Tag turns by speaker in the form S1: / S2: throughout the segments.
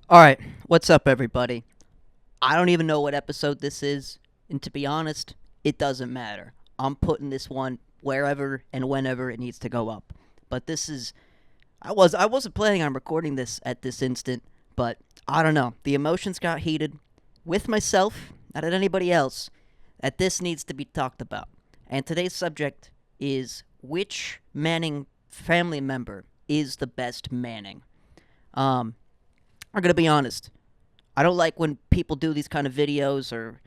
S1: Alright, what's up, everybody? I don't even know what episode this is, and to be honest, it doesn't matter. I'm putting this one wherever and whenever it needs to go up. But this is. I wasn't planning on recording this at this instant, but I don't know. The emotions got heated with myself, not at anybody else, that this needs to be talked about. And today's subject is which Manning family member is the best Manning? I'm gonna be honest. I don't like when people do these kind of videos or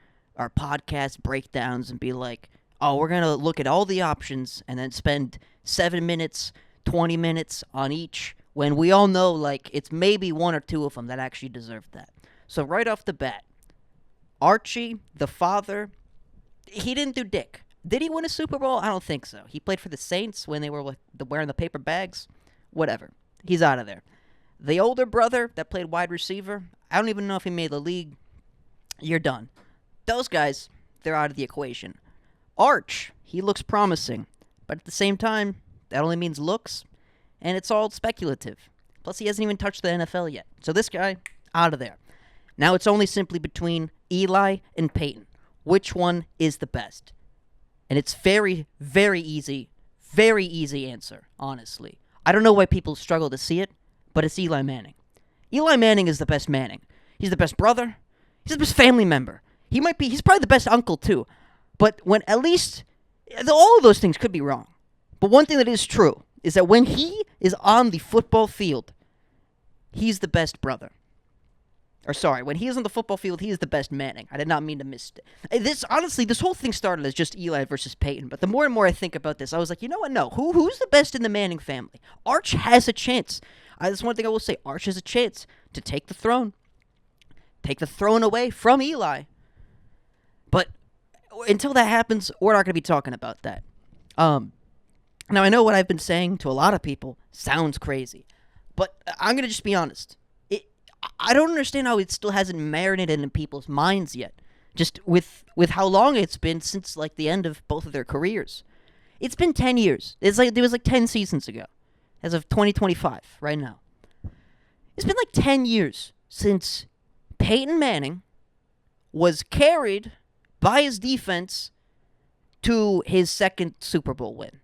S1: podcast breakdowns and be like, "Oh, we're gonna look at all the options and then spend 7 minutes, 20 minutes on each." When we all know, like, it's maybe one or two of them that actually deserve that. So right off the bat, Archie, the father, he didn't do dick. Did he win a Super Bowl? I don't think so. He played for the Saints when they were wearing the paper bags. Whatever. He's out of there. The older brother that played wide receiver, I don't even know if he made the league. You're done. Those guys, they're out of the equation. Arch, he looks promising, but at the same time, that only means looks, and it's all speculative. Plus, he hasn't even touched the NFL yet. So this guy, out of there. Now it's only simply between Eli and Peyton. Which one is the best? And it's very, very easy answer, honestly. I don't know why people struggle to see it, but it's Eli Manning. Eli Manning is the best Manning. He's the best brother. He's the best family member. He's probably the best uncle, too. But when at least, all of those things could be wrong. But one thing that is true is that when he is on the football field, he's the best brother. Or sorry, when he is on the football field, he is the best Manning. I did not mean to miss it. This whole thing started as just Eli versus Peyton. But the more and more I think about this, I was like, you know what? No, who's the best in the Manning family? Arch has a chance. That's one thing I will say. Arch has a chance to take the throne away from Eli. But until that happens, we're not going to be talking about that. Now, I know what I've been saying to a lot of people sounds crazy, but I'm going to just be honest. I don't understand how it still hasn't marinated in people's minds yet. Just with how long it's been since like the end of both of their careers. It's been 10 years. It was like 10 seasons ago. As of 2025, right now. It's been like 10 years since Peyton Manning was carried by his defense to his second Super Bowl win.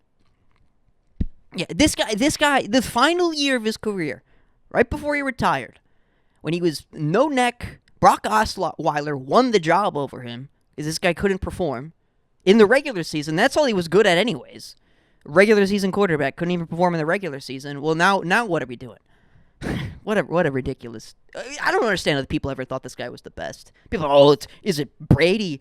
S1: Yeah, this guy, the final year of his career, right before he retired, when he was no neck, Brock Osweiler won the job over him because this guy couldn't perform. In the regular season, that's all he was good at anyways. Regular season quarterback couldn't even perform in the regular season. Well, now what are we doing? What a ridiculous. I don't understand how the people ever thought this guy was the best. People, is it Brady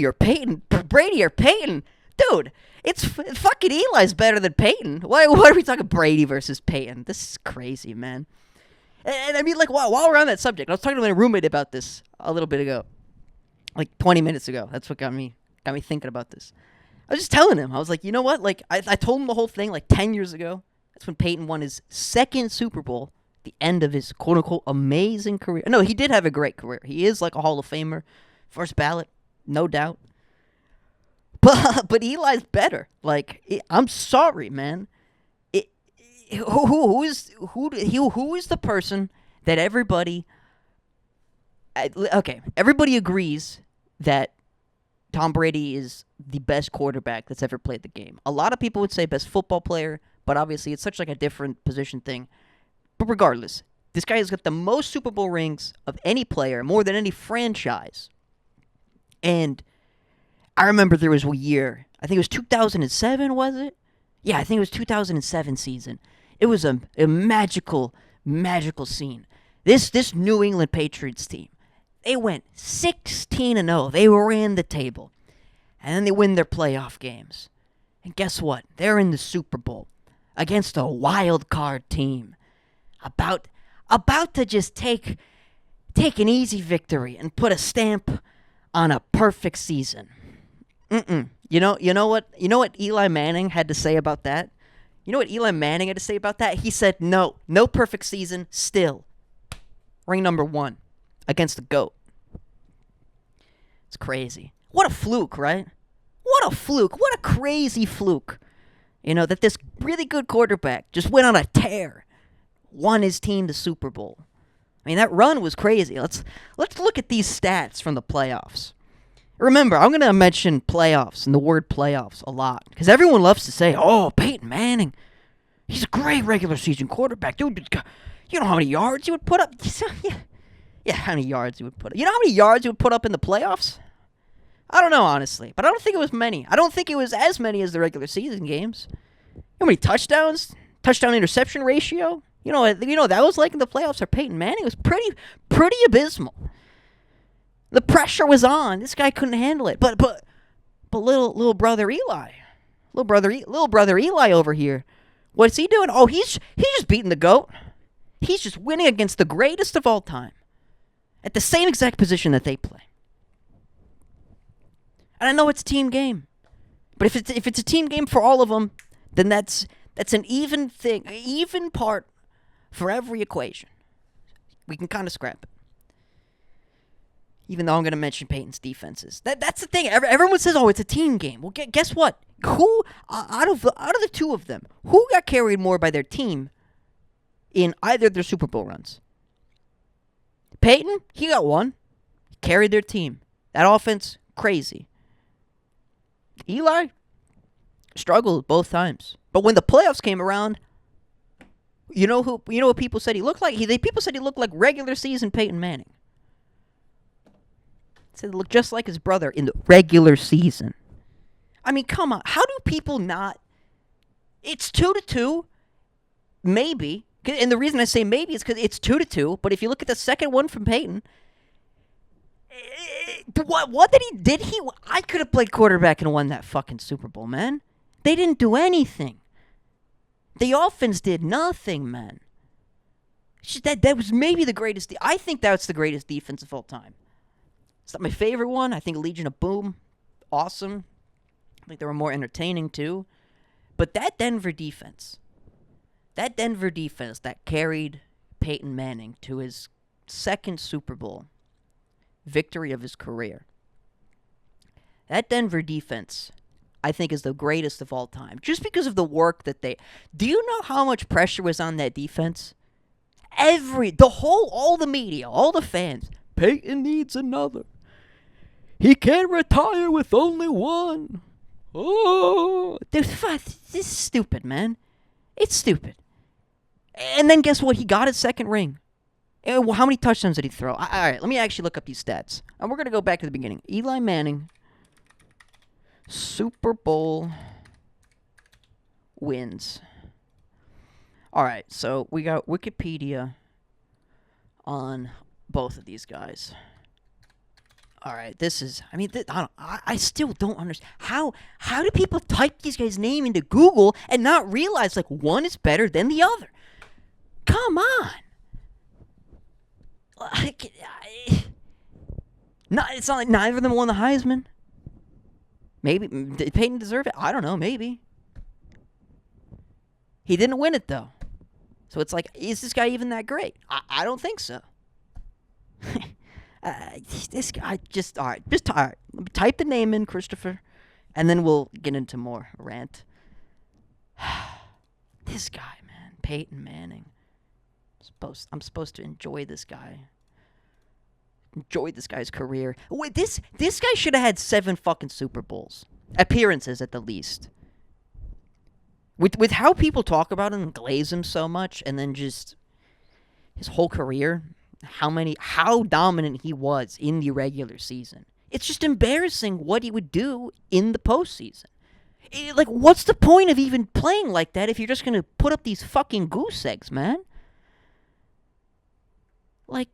S1: or Peyton? Brady or Peyton? Dude, it's fucking Eli's better than Peyton. Why are we talking Brady versus Peyton? This is crazy, man. And I mean, like, while we're on that subject, I was talking to my roommate about this a little bit ago. Like 20 minutes ago. That's what got me thinking about this. I was just telling him. I was like, you know what? Like, I told him the whole thing like 10 years ago. That's when Peyton won his second Super Bowl, the end of his quote-unquote amazing career. No, he did have a great career. He is like a Hall of Famer. First ballot, no doubt. But Eli's better. Like, I'm sorry, man. Who is the person that everybody... Okay, everybody agrees that Tom Brady is the best quarterback that's ever played the game. A lot of people would say best football player, but obviously it's such like a different position thing. But regardless, this guy has got the most Super Bowl rings of any player, more than any franchise. And I remember there was a year, I think it was 2007, was it? Yeah, I think it was 2007 season. It was a magical scene. This New England Patriots team, they went 16-0. They ran the table. And then they win their playoff games. And guess what? They're in the Super Bowl against a wild card team. About to just take an easy victory and put a stamp on a perfect season. You know what Eli Manning had to say about that? You know what Eli Manning had to say about that? He said, no perfect season, still. Ring number 1 against the GOAT. It's crazy. What a fluke, right? What a fluke. What a crazy fluke. You know, that this really good quarterback just went on a tear. Won his team the Super Bowl. I mean, that run was crazy. Let's look at these stats from the playoffs. Remember, I'm going to mention playoffs and the word playoffs a lot because everyone loves to say, "Oh, Peyton Manning, he's a great regular season quarterback, dude. You know how many yards he would put up? Yeah, how many yards he would put up? You know how many yards he would put up in the playoffs? I don't know, honestly, but I don't think it was many. I don't think it was as many as the regular season games. You know how many touchdowns? Touchdown interception ratio? You know what that was like in the playoffs for Peyton Manning? It was pretty abysmal. The pressure was on. This guy couldn't handle it. But little brother Eli, little brother Eli over here, what's he doing? Oh, he's just beating the GOAT. He's just winning against the greatest of all time at the same exact position that they play. And I know it's a team game, but if it's a team game for all of them, then that's an even thing, even part for every equation. We can kind of scrap it. Even though I'm going to mention Peyton's defenses, that's the thing. Everyone says, "Oh, it's a team game." Well, guess what? Who out of the two of them, who got carried more by their team in either of their Super Bowl runs? Peyton, he got one. He carried their team. That offense, crazy. Eli struggled both times. But when the playoffs came around, you know what people said he looked like? People said he looked like regular season Peyton Manning. Said he looked just like his brother in the regular season. I mean, come on. How do people not? It's 2-2, maybe. And the reason I say maybe is because it's 2-2. But if you look at the second one from Peyton, what did he? I could have played quarterback and won that fucking Super Bowl, man. They didn't do anything. The offense did nothing, man. That was maybe the greatest. I think that's the greatest defense of all time. It's not my favorite one. I think Legion of Boom, awesome. I think they were more entertaining too. But that Denver defense that carried Peyton Manning to his second Super Bowl victory of his career. That Denver defense, I think, is the greatest of all time. Just because of the work that they... Do you know how much pressure was on that defense? All the media, all the fans. Peyton needs another. He can't retire with only one. Oh. Dude, this is stupid, man. It's stupid. And then guess what? He got his second ring. How many touchdowns did he throw? All right, let me actually look up these stats. And we're going to go back to the beginning. Eli Manning, Super Bowl wins. All right, so we got Wikipedia on both of these guys. All right, this is... I mean, I still don't understand. How do people type these guys' name into Google and not realize, like, one is better than the other? Come on. Like, it's not like neither of them won the Heisman. Maybe. Did Peyton deserve it? I don't know. Maybe. He didn't win it, though. So it's like, is this guy even that great? I don't think so. This guy just... All right. All right. Let me type the name in, Kristofer, and then we'll get into more rant. This guy, man. Peyton Manning. I'm supposed to enjoy this guy. Enjoy this guy's career. Wait, this guy should have had 7 fucking Super Bowls. Appearances, at the least. With how people talk about him and glaze him so much, and then just his whole career, how dominant he was in the regular season. It's just embarrassing what he would do in the postseason. Like, what's the point of even playing like that if you're just going to put up these fucking goose eggs, man? Like,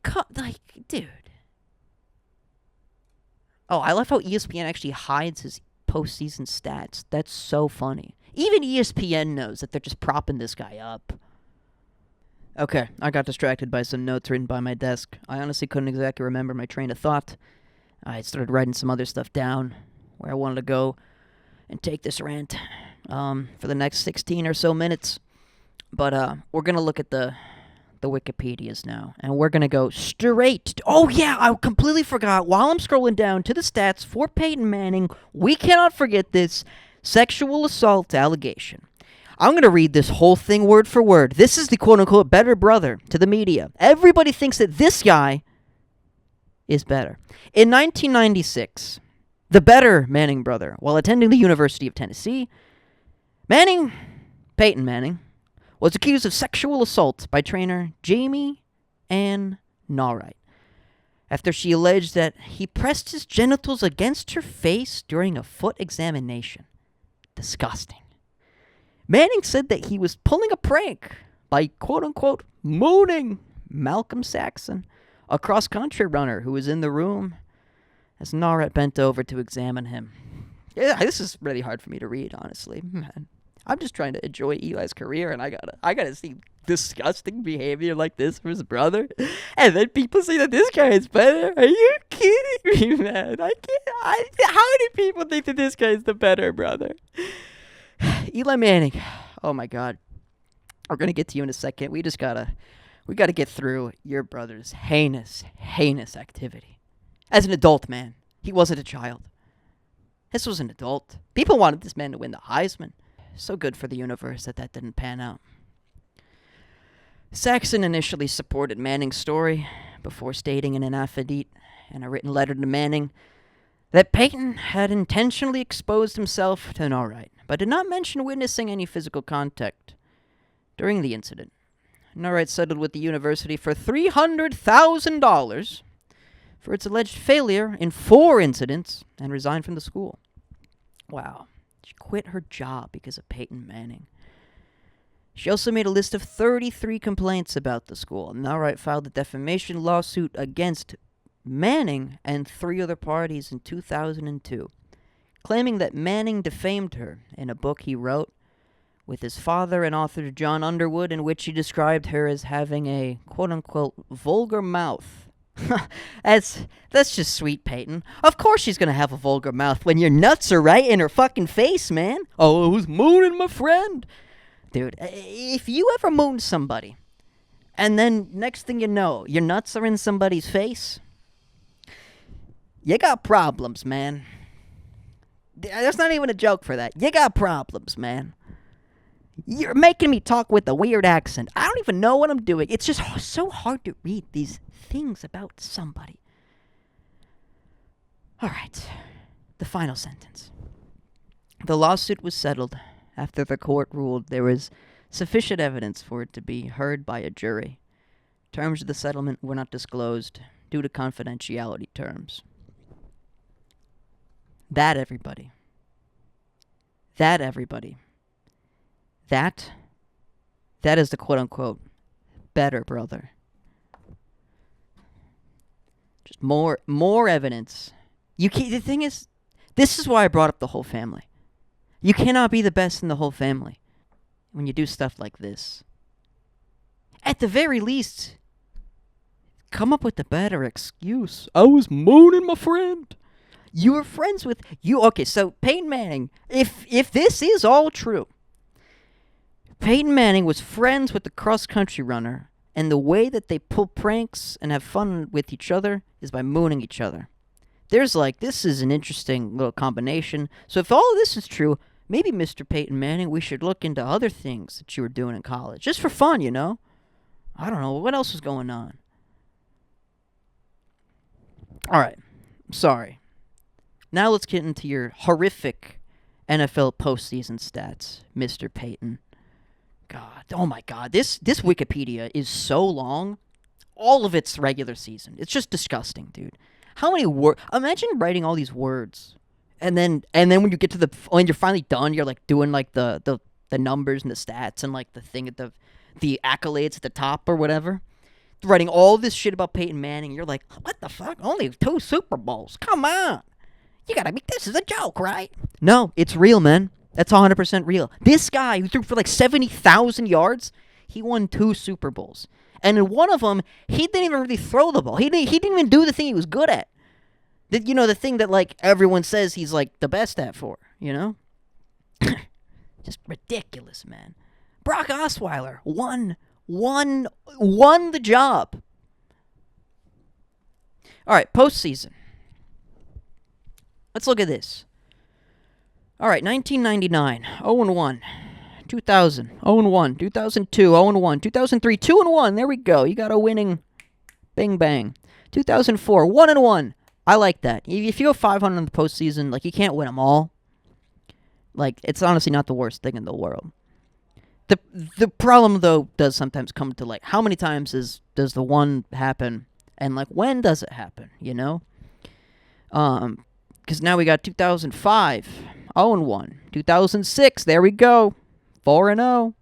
S1: dude. Oh, I love how ESPN actually hides his postseason stats. That's so funny. Even ESPN knows that they're just propping this guy up. Okay, I got distracted by some notes written by my desk. I honestly couldn't exactly remember my train of thought. I started writing some other stuff down where I wanted to go and take this rant for the next 16 or so minutes. But we're going to look at the Wikipedias now, and we're going to go straight. Oh, yeah, I completely forgot. While I'm scrolling down to the stats for Peyton Manning, we cannot forget this sexual assault allegation. I'm going to read this whole thing word for word. This is the quote-unquote better brother to the media. Everybody thinks that this guy is better. In 1996, the better Manning brother, while attending the University of Tennessee, Peyton Manning, was accused of sexual assault by trainer Jamie Ann Norright after she alleged that he pressed his genitals against her face during a foot examination. Disgusting. Manning said that he was pulling a prank by quote-unquote mooning Malcolm Saxon, a cross-country runner who was in the room as Norright bent over to examine him. Yeah, this is really hard for me to read, honestly. Man, I'm just trying to enjoy Eli's career, and I gotta see disgusting behavior like this from his brother, and then people say that this guy is better. Are you kidding me, man? How many people think that this guy is the better brother? Eli Manning. Oh my God. We're gonna get to you in a second. We gotta get through your brother's heinous activity. As an adult man, he wasn't a child. This was an adult. People wanted this man to win the Heisman. So good for the universe that didn't pan out. Saxon initially supported Manning's story before stating in an affidavit and a written letter to Manning that Peyton had intentionally exposed himself to Norright, but did not mention witnessing any physical contact during the incident. Norright settled with the university for $300,000 for its alleged failure in 4 incidents and resigned from the school. Wow. She quit her job because of Peyton Manning. She also made a list of 33 complaints about the school. Norright filed a defamation lawsuit against Manning and 3 other parties in 2002, claiming that Manning defamed her in a book he wrote with his father and author John Underwood, in which he described her as having a quote-unquote vulgar mouth. That's just sweet, Peyton. Of course she's gonna have a vulgar mouth when your nuts are right in her fucking face, man. Oh, I was mooning my friend. Dude, if you ever moon somebody, and then next thing you know, your nuts are in somebody's face, you got problems, man. There's not even a joke for that. You got problems, man. You're making me talk with a weird accent. I don't even know what I'm doing. It's just so hard to read these things about somebody. All right. The final sentence. The lawsuit was settled after the court ruled there was sufficient evidence for it to be heard by a jury. Terms of the settlement were not disclosed due to confidentiality terms. That, everybody. That is the quote-unquote better brother. Just more evidence. The thing is, this is why I brought up the whole family. You cannot be the best in the whole family when you do stuff like this. At the very least, come up with a better excuse. I was mooning my friend. You were friends with you. Okay, so Peyton Manning, if this is all true, Peyton Manning was friends with the cross-country runner, and the way that they pull pranks and have fun with each other is by mooning each other. This is an interesting little combination. So if all of this is true, maybe Mr. Peyton Manning, we should look into other things that you were doing in college. Just for fun, you know? I don't know. What else was going on? All right. Sorry. Now let's get into your horrific NFL postseason stats, Mr. Peyton. God. Oh, my God. This Wikipedia is so long. All of it's regular season. It's just disgusting, dude. How many words? Imagine writing all these words. And then when you get to when you're finally done, you're like doing like the numbers and the stats and like the thing at the accolades at the top or whatever. Writing all this shit about Peyton Manning. You're like, what the fuck? Only 2 Super Bowls. Come on. You gotta be, this is a joke, right? No, it's real, man. That's 100% real. This guy who threw for like 70,000 yards, he won 2 Super Bowls. And in one of them, he didn't even really throw the ball. He didn't even do the thing he was good at. The thing that, like, everyone says he's, like, the best at for, you know? Just ridiculous, man. Brock Osweiler won the job. All right, postseason. Let's look at this. All right, 1999, 0-1. 2000, 0-1. 2002, 0-1. 2003, 2-1. There we go. You got a winning bing bang. 2004, 1-1. I like that. If you go 500 in the postseason, like, you can't win them all. Like, it's honestly not the worst thing in the world. The problem, though, does sometimes come to, like, how many times does the one happen, and, like, when does it happen, you know? Because now we got 2005, 0-1. 2006, there we go, 4-0.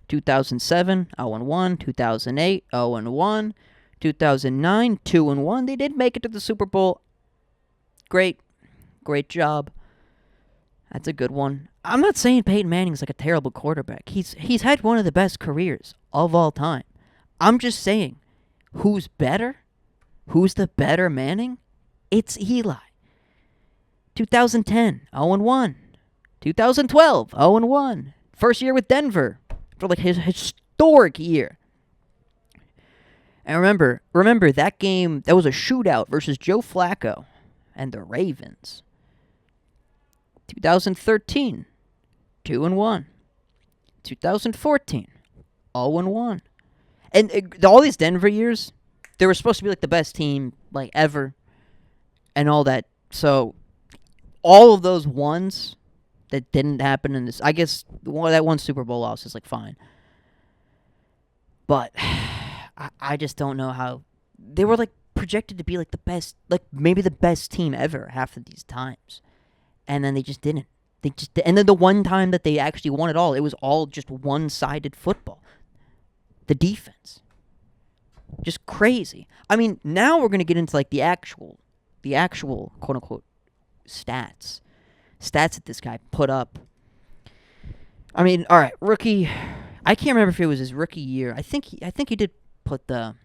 S1: 2007, 0-1. 2008, 0-1. 2009, 2-1. They did make it to the Super Bowl. Great job. That's a good one. I'm not saying Peyton Manning's like a terrible quarterback. He's had one of the best careers of all time. I'm just saying, who's better? Who's the better Manning? It's Eli. 2010, 0-1. 2012, 0-1. First year with Denver for like his historic year. And remember that game, that was a shootout versus Joe Flacco and the Ravens. 2013, 2-1. 2014, 0-1. And all these Denver years, they were supposed to be like the best team like ever and all that. So all of those ones that didn't happen in this, I guess that one Super Bowl loss is like fine. But I just don't know how they were like projected to be like the best, like maybe the best team ever half of these times. And then they just didn't. And then the one time that they actually won it all, it was all just one-sided football. The defense. Just crazy. I mean, now we're going to get into like the actual quote-unquote stats. Stats that this guy put up. I mean, all right, rookie. I can't remember if it was his rookie year. I think he did put the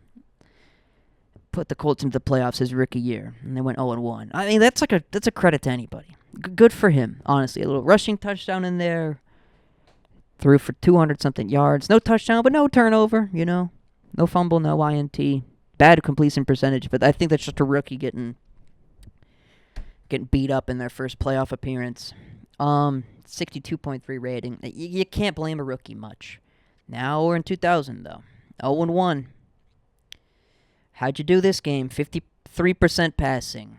S1: Colts into the playoffs his rookie year, and they went 0-1. I mean, that's a credit to anybody. Good for him, honestly. A little rushing touchdown in there. Threw for 200-something yards. No touchdown, but no turnover, you know. No fumble, no INT. Bad completion percentage, but I think that's just a rookie getting beat up in their first playoff appearance. 62.3 rating. You can't blame a rookie much. Now we're in 2000, though. 0-1. How'd you do this game? 53% passing.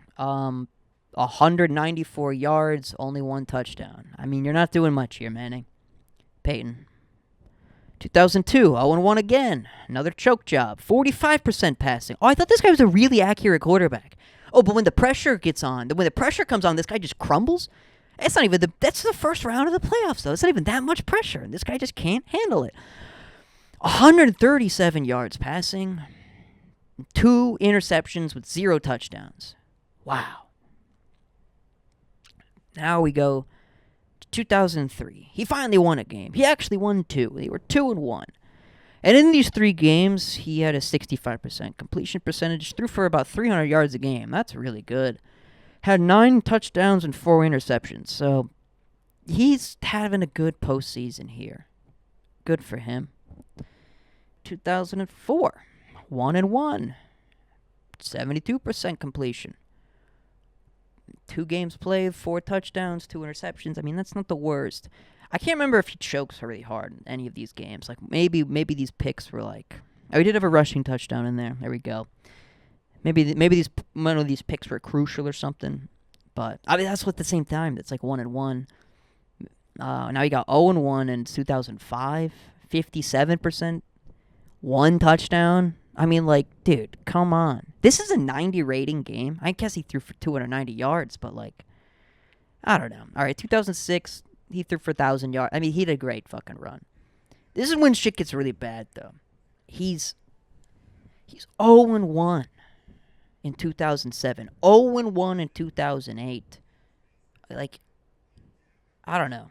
S1: 194 yards, only one touchdown. I mean, you're not doing much here, Manning. Peyton. 2002, 0-1 again. Another choke job. 45% passing. Oh, I thought this guy was a really accurate quarterback. Oh, but when the pressure gets on, when the pressure comes on, this guy just crumbles? It's not even that's the first round of the playoffs, though. It's not even that much pressure, and this guy just can't handle it. 137 yards passing. 2 interceptions with 0 touchdowns. Wow. Now we go to 2003. He finally won a game. He actually won 2. They were 2-1. And in these 3 games, he had a 65% completion percentage, threw for about 300 yards a game. That's really good. Had 9 touchdowns and 4 interceptions. So he's having a good postseason here. Good for him. 2004, 1-1. 72% completion. 2 games played, 4 touchdowns, 2 interceptions. I mean, that's not the worst. I can't remember if he chokes really hard in any of these games. Like, maybe these picks were like... Oh, he did have a rushing touchdown in there. There we go. Maybe one of these picks were crucial or something. But, I mean, that's at the same time. It's like 1-1. Now you got 0-1 in 2005. 57%. 1 touchdown. I mean, like, dude, come on. This is a 90 rating game. I guess he threw for 290 yards, but, like, I don't know. All right, 2006, he threw for 1,000 yards. I mean, he had a great fucking run. This is when shit gets really bad, though. He's 0-1 in 2007. 0-1 in 2008. Like, I don't know.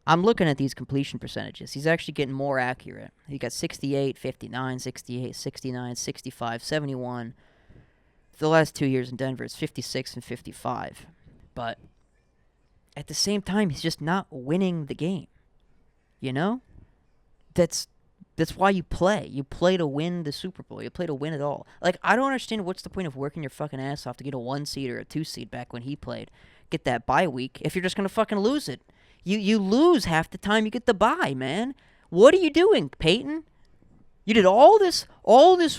S1: I'm looking at these completion percentages. He's actually getting more accurate. He got 68, 59, 68, 69, 65, 71. For the last 2 years in Denver, it's 56 and 55. But at the same time, he's just not winning the game. You know? That's why you play. You play to win the Super Bowl. You play to win it all. Like, I don't understand what's the point of working your fucking ass off to get a 1 seed or a 2 seed back when he played. Get that bye week if you're just going to fucking lose it. You lose half the time you get the bye, man. What are you doing, Peyton? You did all this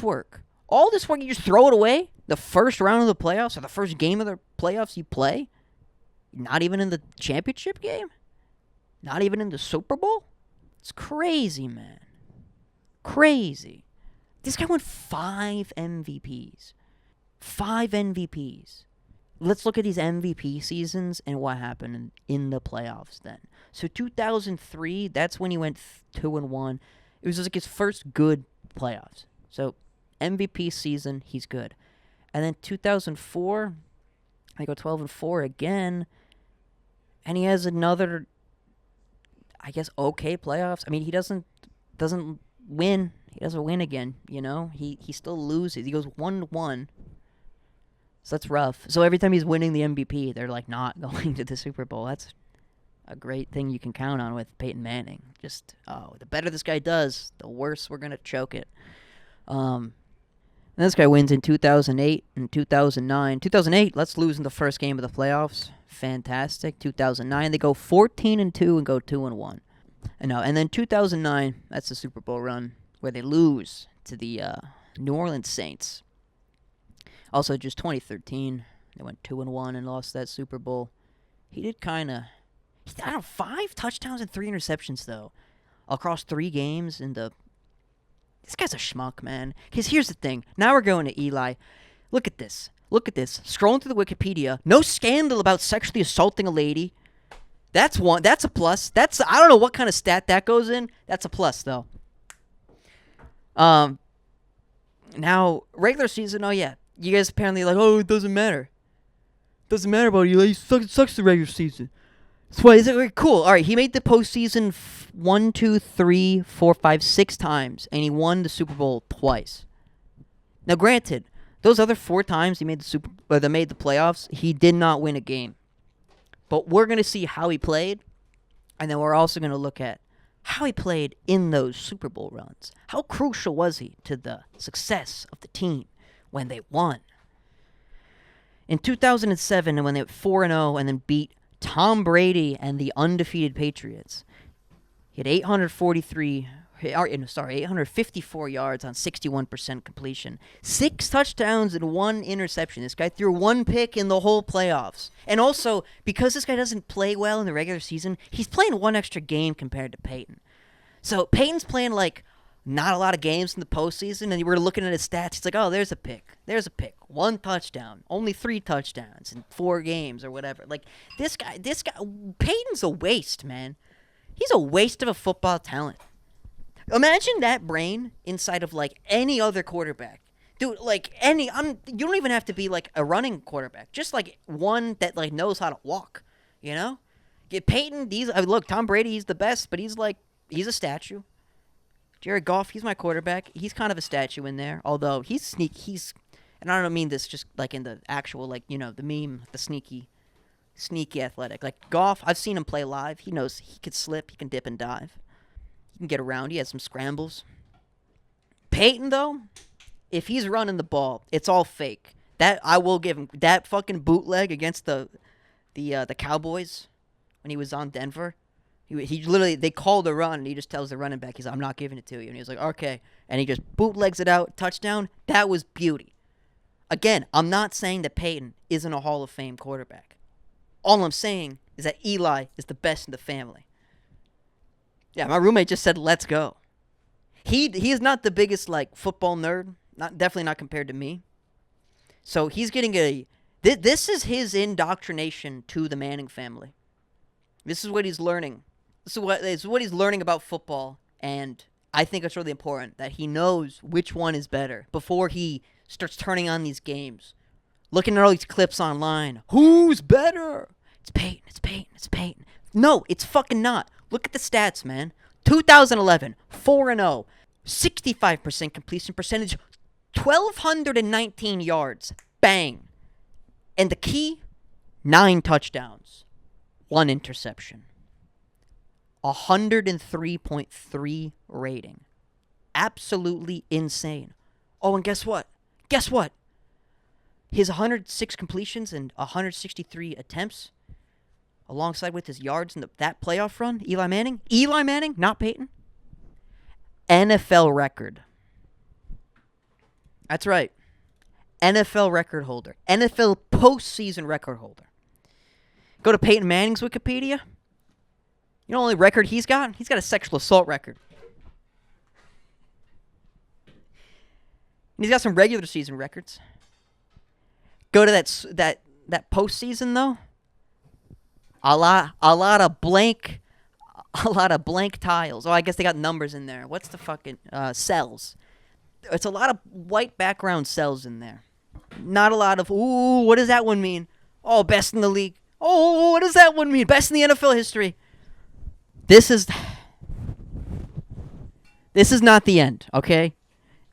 S1: work. All this work, you just throw it away? The first round of the playoffs or the first game of the playoffs you play? Not even in the championship game? Not even in the Super Bowl? It's crazy, man. Crazy. This guy won 5 MVPs. 5 MVPs. Let's look at these MVP seasons and what happened in the playoffs then. So 2003, that's when he went 2-1. It was like his first good playoffs. So MVP season, he's good. And then 2004, I go 12-4 again. And he has another, I guess, okay playoffs. I mean, he doesn't win. He doesn't win again, you know? He still loses. He goes 1-1. So that's rough. So every time he's winning the MVP, they're like not going to the Super Bowl. That's a great thing you can count on with Peyton Manning. Just, the better this guy does, the worse we're going to choke it. And this guy wins in 2008 and 2009. 2008, let's lose in the first game of the playoffs. Fantastic. 2009, they go 14-2 and go 2-1. And then 2009, that's the Super Bowl run where they lose to the New Orleans Saints. Also, just 2013, they went 2-1 and lost that Super Bowl. He did kind of, I don't know, 5 touchdowns and 3 interceptions though, across 3 games. This guy's a schmuck, man. Because here's the thing. Now we're going to Eli. Look at this. Scrolling through the Wikipedia. No scandal about sexually assaulting a lady. That's one. That's a plus. I don't know what kind of stat that goes in. That's a plus, though. Now, regular season, oh, yeah. You guys apparently are like, it doesn't matter. Doesn't matter about Eli. It sucks the regular season. That's why. Is it cool? All right, he made the postseason 1, 2, 3, 4, 5, 6 times, and he won the Super Bowl twice. Now, granted, those other 4 times he made the made the playoffs, he did not win a game. But we're gonna see how he played, and then we're also gonna look at how he played in those Super Bowl runs. How crucial was he to the success of the team when they won? In 2007, when they went 4-0 and then beat Tom Brady and the undefeated Patriots, he had 854 yards on 61% completion. 6 touchdowns and 1 interception. This guy threw 1 pick in the whole playoffs. And also, because this guy doesn't play well in the regular season, he's playing 1 extra game compared to Peyton. So Peyton's playing, not a lot of games in the postseason, and we're looking at his stats. He's like, there's a pick. 1 touchdown. Only 3 touchdowns in 4 games or whatever. This guy, Peyton's a waste, man. He's a waste of a football talent. Imagine that brain inside of any other quarterback. Dude, you don't even have to be a running quarterback. Just one that knows how to walk, you know? Get Peyton, look, Tom Brady, he's the best, but he's a statue. Jared Goff, he's my quarterback. He's kind of a statue in there, although he's and I don't mean this just in the actual the meme, the sneaky athletic. Goff, I've seen him play live. He knows he could slip, he can dip and dive. He can get around. He has some scrambles. Peyton, though, if he's running the ball, it's all fake. That I will give him. That fucking bootleg against the Cowboys when he was on Denver. He literally, they called a run, and he just tells the running back, he's like, I'm not giving it to you. And he was like, okay. And he just bootlegs it out, touchdown. That was beauty. Again, I'm not saying that Peyton isn't a Hall of Fame quarterback. All I'm saying is that Eli is the best in the family. Yeah, my roommate just said, let's go. He is not the biggest, football nerd. Definitely not compared to me. So he's getting this is his indoctrination to the Manning family. This is what he's learning. This is what he's learning about football, and I think it's really important that he knows which one is better before he starts turning on these games. Looking at all these clips online. Who's better? It's Peyton, it's Peyton, it's Peyton. No, it's fucking not. Look at the stats, man. 2011, 4-0, 65% completion percentage, 1,219 yards. Bang. And the key, 9 touchdowns, 1 interception. 103.3 rating. Absolutely insane. Oh, and guess what? His 106 completions and 163 attempts, alongside with his yards in that playoff run, Eli Manning, not Peyton, NFL record. That's right. NFL record holder. NFL postseason record holder. Go to Peyton Manning's Wikipedia. You know the only record he's got? He's got a sexual assault record. And he's got some regular season records. Go to that postseason though. A lot of blank tiles. Oh, I guess they got numbers in there. What's the fucking cells? It's a lot of white background cells in there. Not a lot of what does that one mean? Oh, best in the league. Oh, what does that one mean? Best in the NFL history. This is not the end, okay?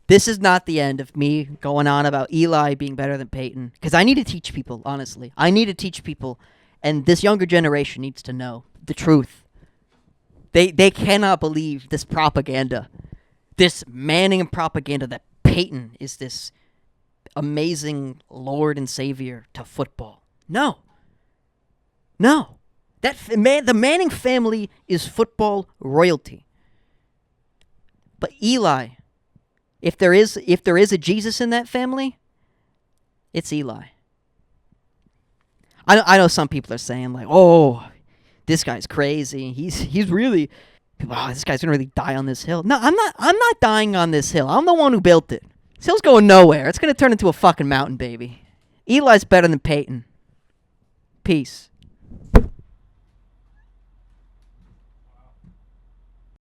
S1: This is not the end of me going on about Eli being better than Peyton. Because I need to teach people, honestly. I need to teach people. And this younger generation needs to know the truth. They cannot believe this propaganda. This Manning propaganda that Peyton is this amazing Lord and Savior to football. No. The Manning family is football royalty. But Eli, if there is a Jesus in that family, it's Eli. I know some people are saying like, "Oh, this guy's crazy. He's really, this guy's gonna really die on this hill." No, I'm not dying on this hill. I'm the one who built it. This hill's going nowhere. It's gonna turn into a fucking mountain, baby. Eli's better than Peyton. Peace.